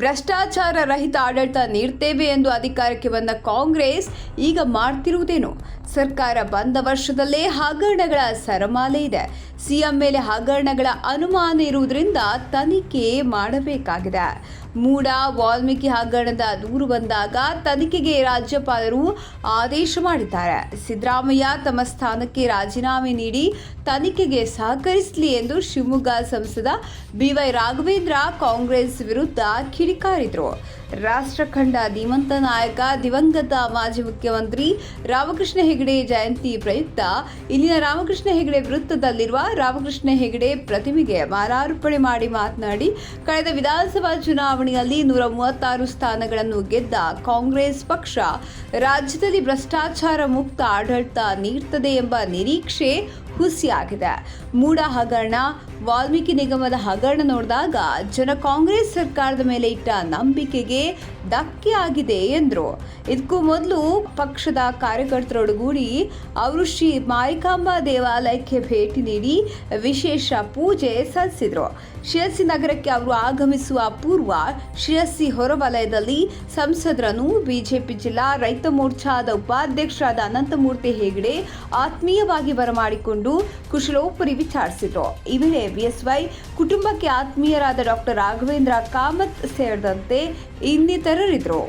ಭ್ರಷ್ಟಾಚಾರ ರಹಿತ ಆಡಳಿತ ನೀಡ್ತೇವೆ ಎಂದು ಅಧಿಕಾರಕ್ಕೆ ಬಂದ ಕಾಂಗ್ರೆಸ್ ಈಗ ಮಾಡ್ತಿರುವುದೇನು? ಸರ್ಕಾರ ಬಂದ ವರ್ಷದಲ್ಲೇ ಹಗರಣಗಳ ಸರಮಾಲೆ ಇದೆ. ಸಿಎಂ ಮೇಲೆ ಹಗರಣಗಳ ಅನುಮಾನ ಇರುವುದರಿಂದ ತನಿಖೆ ಮಾಡಬೇಕಾಗಿದೆ. ಮೂಡ ವಾಲ್ಮೀಕಿ ಹಗರಣದ ದೂರು ಬಂದಾಗ ತನಿಖೆಗೆ ರಾಜ್ಯಪಾಲರು ಆದೇಶ ಮಾಡಿದ್ದಾರೆ. ಸಿದ್ದರಾಮಯ್ಯ ತಮ್ಮ ಸ್ಥಾನಕ್ಕೆ ರಾಜೀನಾಮೆ ನೀಡಿ ತನಿಖೆಗೆ ಸಹಕರಿಸಲಿ ಎಂದು ಶಿವಮೊಗ್ಗ ಸಂಸದ ಬಿವೈ ರಾಘವೇಂದ್ರ ಕಾಂಗ್ರೆಸ್ ವಿರುದ್ಧ ಕಿಡಿಕಾರಿದರು. ರಾಷ್ಟ್ರಖಂಡ ಧೀಮಂತ ನಾಯಕ ದಿವಂಗತ ಮಾಜಿ ಮುಖ್ಯಮಂತ್ರಿ ರಾಮಕೃಷ್ಣ ಹೆಗಡೆ ಜಯಂತಿ ಪ್ರಯುಕ್ತ ಇಲ್ಲಿನ ರಾಮಕೃಷ್ಣ ಹೆಗಡೆ ವೃತ್ತದಲ್ಲಿರುವ ರಾಮಕೃಷ್ಣ ಹೆಗಡೆ ಪ್ರತಿಮೆಗೆ ಮಾಲಾರ್ಪಣೆ ಮಾಡಿ ಮಾತನಾಡಿ, ಕಳೆದ ವಿಧಾನಸಭಾ ಚುನಾವಣೆಯಲ್ಲಿ 136 ಸ್ಥಾನಗಳನ್ನು ಗೆದ್ದ ಕಾಂಗ್ರೆಸ್ ಪಕ್ಷ ರಾಜ್ಯದಲ್ಲಿ ಭ್ರಷ್ಟಾಚಾರ ಮುಕ್ತ ಆಡಳಿತ ನೀಡುತ್ತದೆ ಎಂಬ ನಿರೀಕ್ಷೆ ಹುಸಿಯಾಗಿದೆ. ಮೂಡ ಹಗರಣ, ವಾಲ್ಮೀಕಿ ನಿಗಮದ ಹಗರಣ ನೋಡಿದಾಗ ಜನ ಕಾಂಗ್ರೆಸ್ ಸರ್ಕಾರದ ಮೇಲೆ ಇಟ್ಟ ನಂಬಿಕೆಗೆ ಧಕ್ಕೆ ಆಗಿದೆ ಎಂದರು. ಇದಕ್ಕೂ ಮೊದಲು ಪಕ್ಷದ ಕಾರ್ಯಕರ್ತರೊಡಗೂಡಿ ಅವರು ಶ್ರೀ ಮಾರಿಕಾಂಬಾ ದೇವಾಲಯಕ್ಕೆ ಭೇಟಿ ನೀಡಿ ವಿಶೇಷ ಪೂಜೆ ಸಲ್ಲಿಸಿದರು. ಶಿರಸಿ ನಗರಕ್ಕೆ ಅವರು ಆಗಮಿಸುವ ಪೂರ್ವ ಶಿರಸಿ ಹೊರವಲಯದಲ್ಲಿ ಸಂಸದರನ್ನು ಬಿಜೆಪಿ ಜಿಲ್ಲಾ ರೈತ ಮೋರ್ಚಾದ ಉಪಾಧ್ಯಕ್ಷರಾದ ಅನಂತಮೂರ್ತಿ ಹೆಗಡೆ ಆತ್ಮೀಯವಾಗಿ ಬರಮಾಡಿಕೊಂಡು ಕುಶಲೋಪರಿ ವಿಚಾರಿಸಿದರು. ಈ ವೇಳೆ ಬಿಎಸ್ವೈ ಕುಟುಂಬಕ್ಕೆ ಆತ್ಮೀಯರಾದ ಡಾಕ್ಟರ್ ರಾಘವೇಂದ್ರ ಕಾಮತ್ ಸೇರಿದಂತೆ ಇನ್ನಿತರರಿದ್ದರು.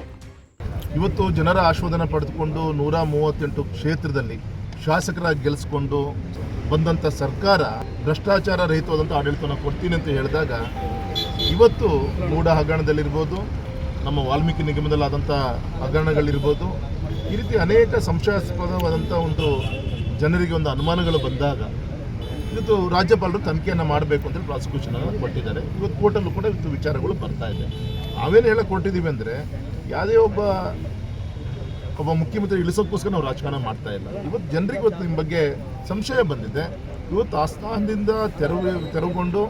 ಇವತ್ತು ಜನರ ಆಶೀರ್ವಾದ ಪಡೆದುಕೊಂಡು 138 ಕ್ಷೇತ್ರದಲ್ಲಿ ಶಾಸಕರಾಗಿ ಗೆಲ್ಲಿಸಿಕೊಂಡು ಬಂದಂಥ ಸರ್ಕಾರ ಭ್ರಷ್ಟಾಚಾರ ರಹಿತವಾದಂಥ ಆಡಳಿತವನ್ನು ಕೊಡ್ತೀನಿ ಅಂತ ಹೇಳಿದಾಗ ಇವತ್ತು ಮೂಡ ಹಗರಣದಲ್ಲಿರ್ಬೋದು, ನಮ್ಮ ವಾಲ್ಮೀಕಿ ನಿಗಮದಲ್ಲಾದಂಥ ಹಗರಣಗಳಿರ್ಬೋದು, ಈ ರೀತಿ ಅನೇಕ ಸಂಶಯಾಸ್ಪದವಾದಂಥ ಒಂದು ಜನರಿಗೆ ಒಂದು ಅನುಮಾನಗಳು ಬಂದಾಗ ಇವತ್ತು ರಾಜ್ಯಪಾಲರು ತನಿಖೆಯನ್ನು ಮಾಡಬೇಕು ಅಂತೇಳಿ ಪ್ರಾಸಿಕ್ಯೂಷನ್ ಕೊಟ್ಟಿದ್ದಾರೆ. ಇವತ್ತು ಕೋರ್ಟಲ್ಲೂ ಕೂಡ ಇವತ್ತು ವಿಚಾರಗಳು ಬರ್ತಾ ಇದೆ. ನಾವೇನು ಹೇಳಕ್ಕೆ ಕೊಟ್ಟಿದ್ದೀವಿ ಅಂದರೆ, ಯಾವುದೇ ಒಬ್ಬ ಮುಖ್ಯಮಂತ್ರಿ ಇಳಿಸೋಕ್ಕೋಸ್ಕರ ನಾವು ರಾಜಕಾರಣ ಮಾಡ್ತಾ ಇಲ್ಲ. ಇವತ್ತು ಜನರಿಗೆ ಇವತ್ತು ನಿಮ್ಮ ಬಗ್ಗೆ ಸಂಶಯ ಬಂದಿದೆ. ಇವತ್ತು ಆಸ್ಥಾನದಿಂದ ತೆರವುಗೊಂಡು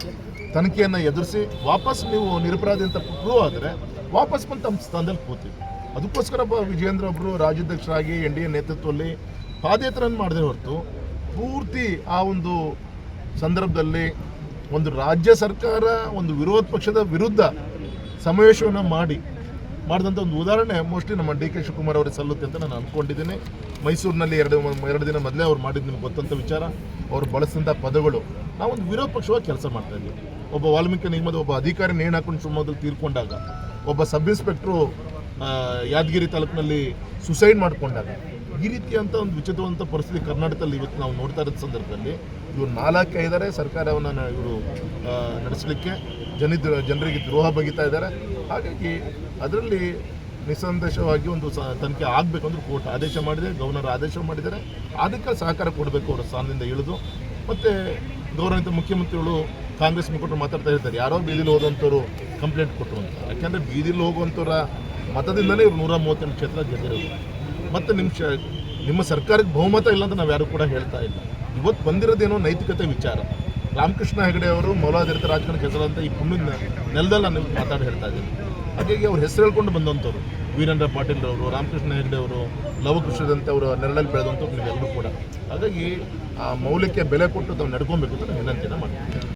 ತನಿಖೆಯನ್ನು ಎದುರಿಸಿ ವಾಪಸ್ ನೀವು ನಿರಪರಾಧಿ ಅಂತ ಪ್ರೂವ್ ಆದರೆ ವಾಪಸ್ ಬಂದು ತಮ್ಮ ಸ್ಥಾನದಲ್ಲಿ ಕೂತೀವಿ. ಅದಕ್ಕೋಸ್ಕರ ವಿಜಯೇಂದ್ರ ಒಬ್ಬರು ರಾಜ್ಯಾಧ್ಯಕ್ಷರಾಗಿ NDA ನೇತೃತ್ವದಲ್ಲಿ ಪಾದಯಾತ್ರೆಯನ್ನು ಮಾಡಿದೆ ಹೊರತು ಪೂರ್ತಿ ಆ ಒಂದು ಸಂದರ್ಭದಲ್ಲಿ ಒಂದು ರಾಜ್ಯ ಸರ್ಕಾರ ಒಂದು ವಿರೋಧ ಪಕ್ಷದ ವಿರುದ್ಧ ಸಮಾವೇಶವನ್ನು ಮಾಡಿದಂಥ ಒಂದು ಉದಾಹರಣೆ ಮೋಸ್ಟ್ಲಿ ನಮ್ಮ DK ಶಿವಕುಮಾರ್ ಅವರಿಗೆ ಸಲ್ಲುತ್ತೆ ಅಂತ ನಾನು ಅಂದ್ಕೊಂಡಿದ್ದೀನಿ. ಮೈಸೂರಿನಲ್ಲಿ ಎರಡು ದಿನ ಮೊದಲೇ ಅವ್ರು ಮಾಡಿದ್ದು ನಿಮ್ಗೆ ಗೊತ್ತಂಥ ವಿಚಾರ. ಅವ್ರು ಬಳಸಿದಂಥ ಪದಗಳು, ನಾವೊಂದು ವಿರೋಧ ಪಕ್ಷವಾಗಿ ಕೆಲಸ ಮಾಡ್ತಾ ಇದ್ವಿ. ಒಬ್ಬ ವಾಲ್ಮೀಕಿ ನಿಗಮದ ಒಬ್ಬ ಅಧಿಕಾರಿ ನೇಣು ಹಾಕೊಂಡು ಶಿವಮೊಗ್ಗದಲ್ಲಿ ತೀರ್ಕೊಂಡಾಗ, ಒಬ್ಬ ಸಬ್ ಇನ್ಸ್ಪೆಕ್ಟ್ರು ಯಾದಗಿರಿ ತಾಲೂಕಿನಲ್ಲಿ ಸುಸೈಡ್ ಮಾಡಿಕೊಂಡಾಗ, ಈ ರೀತಿಯಂಥ ಒಂದು ವಿಚಿತ್ರವಂಥ ಪರಿಸ್ಥಿತಿ ಕರ್ನಾಟಕದಲ್ಲಿ ಇವತ್ತು ನಾವು ನೋಡ್ತಾ ಇರೋ ಸಂದರ್ಭದಲ್ಲಿ ಇವರು 4 ಇದ್ದಾರೆ ಸರ್ಕಾರವನ್ನು ಇವರು ನಡೆಸಲಿಕ್ಕೆ ಜನರಿಗೆ ದ್ರೋಹ ಬಗೆತಾ ಇದ್ದಾರೆ. ಹಾಗಾಗಿ ಅದರಲ್ಲಿ ನಿಸ್ಸಂದೇಶವಾಗಿ ಒಂದು ತನಿಖೆ ಆಗಬೇಕಂದ್ರೆ ಕೋರ್ಟ್ ಆದೇಶ ಮಾಡಿದೆ, ಗವರ್ನರ್ ಆದೇಶ ಮಾಡಿದ್ದಾರೆ. ಅದಕ್ಕೆ ಸಹಕಾರ ಕೊಡಬೇಕು ಅವರ ಸ್ಥಾನದಿಂದ ಇಳಿದು. ಮತ್ತು ಗೌರವಿತ ಮುಖ್ಯಮಂತ್ರಿಗಳು ಕಾಂಗ್ರೆಸ್ ಮುಖಂಡರು ಮಾತಾಡ್ತಾ ಇರ್ತಾರೆ, ಯಾರೋ ಬೀದಿಲಿ ಹೋದಂಥವ್ರು ಕಂಪ್ಲೇಂಟ್ ಕೊಟ್ಟರು ಅಂತ. ಯಾಕೆಂದರೆ ಬೀದಿಲಿ ಹೋಗುವಂಥವ್ರ ಮತದಿಂದಲೇ ಇವರು 138 ಕ್ಷೇತ್ರ ಗೆದ್ದಿರೋದು. ಮತ್ತು ನಿಮ್ಮ ಸರ್ಕಾರಕ್ಕೆ ಬಹುಮತ ಇಲ್ಲ ಅಂತ ನಾವು ಯಾರು ಕೂಡ ಹೇಳ್ತಾ ಇಲ್ಲ. ಇವತ್ತು ಬಂದಿರೋದೇನೋ ನೈತಿಕತೆ ವಿಚಾರ. ರಾಮಕೃಷ್ಣ ಹೆಗಡೆ ಅವರು ಮೌಲಾಧಾರಿತ ರಾಜಕಾರಣಕ್ಕೆ ಹೆಸರಂತ ಈ ಪುಣ್ಯದ ನೆಲದಲ್ಲಿ ನಾನು ಮಾತಾಡಿ ಹೇಳ್ತಾ ಇದ್ದೀನಿ. ಹಾಗಾಗಿ ಅವ್ರ ಹೆಸರು ಹೇಳ್ಕೊಂಡು ಬಂದಂಥವ್ರು ವೀರೇಂದ್ರ ಪಾಟೀಲ್ ಅವರು, ರಾಮಕೃಷ್ಣ ಹೆಗಡೆ ಅವರು, ಲವಕೃಷ್ಣದಂತೆ ಅವರು ನೆರಳಲ್ಲಿ ಬೆಳೆದಂಥವ್ರು ನೀವೆಲ್ಲರೂ ಕೂಡ. ಹಾಗಾಗಿ ಆ ಮೌಲ್ಯಕ್ಕೆ ಬೆಲೆ ಕೊಟ್ಟು ತಾವು ನಡ್ಕೊಬೇಕು ಅಂತ ನಾನು ವಿನಂತಿಯನ್ನು ಮಾಡ್ತೀನಿ.